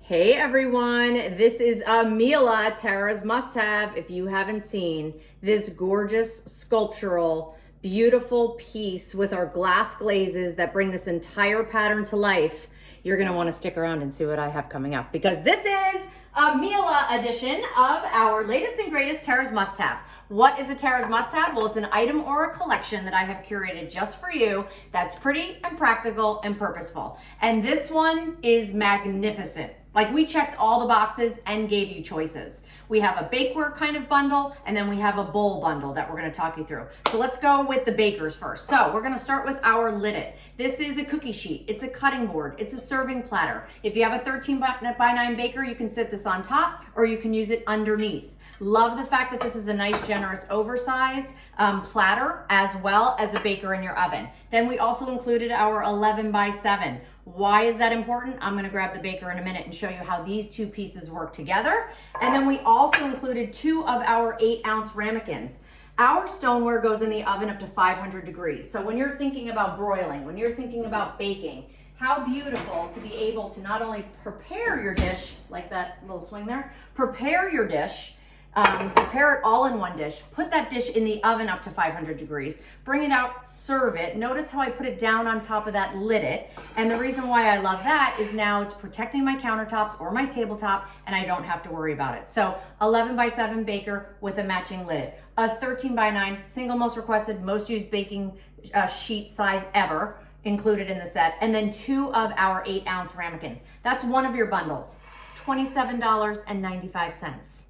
Hey everyone, this is Mila, Tara's must-have. If you haven't seen this gorgeous sculptural, beautiful piece with our glass glazes that bring this entire pattern to life, you're gonna wanna stick around and see what I have coming up because this is a Mila edition of our latest and greatest Tara's must-have. What is a Tara's must-have? Well, it's an item or a collection that I have curated just for you that's pretty and practical and purposeful. And this one is magnificent. Like, we checked all the boxes and gave you choices. We have a bakeware kind of bundle, and then we have a bowl bundle that we're gonna talk you through. So let's go with the bakers first. So we're gonna start with our Lit-It. This is a cookie sheet, it's a cutting board, it's a serving platter. If you have a 13 by 9 baker, you can sit this on top or you can use it underneath. Love the fact that this is a nice, generous, oversized platter as well as a baker in your oven. Then we also included our 11 by 7. Why is that important? I'm gonna grab the baker in a minute and show you how these two pieces work together. And then we also included 2 of our 8-ounce ramekins. Our stoneware goes in the oven up to 500 degrees. So when you're thinking about broiling, when you're thinking about baking, how beautiful to be able to not only prepare your dish, like that little swing there, prepare your dish, prepare it all in one dish, put that dish in the oven up to 500 degrees, bring it out, serve it. Notice how I put it down on top of that Lit-It. And the reason why I love that is now it's protecting my countertops or my tabletop and I don't have to worry about it. So 11 by 7 baker with a matching Lit-It. A 13 by 9, single most requested, most used baking sheet size ever included in the set. And then 2 of our 8-ounce ramekins. That's one of your bundles, $27.95.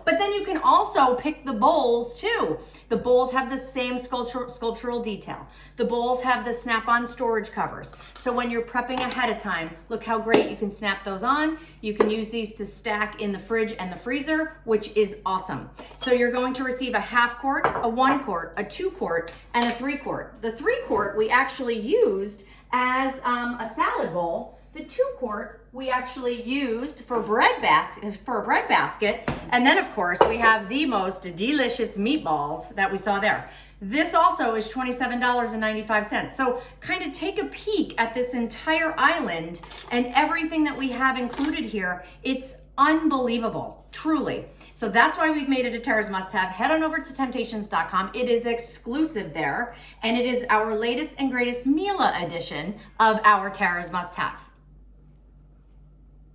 But then you can also pick the bowls too. The bowls have the same sculptural detail. The bowls have the snap-on storage covers. So when you're prepping ahead of time, look how great you can snap those on. You can use these to stack in the fridge and the freezer, which is awesome. So you're going to receive a 1/2 quart, a 1 quart, a 2 quart, and a 3 quart. The 3 quart we actually used as a salad bowl. The 2 quart we actually used for a bread basket. And then of course we have the most delicious meatballs that we saw there. This also is $27.95. So kind of take a peek at this entire island and everything that we have included here. It's unbelievable, truly. So that's why we've made it a Tara's must-have. Head on over to temp-tations.com. It is exclusive there, and it is our latest and greatest Mila edition of our Tara's must-have.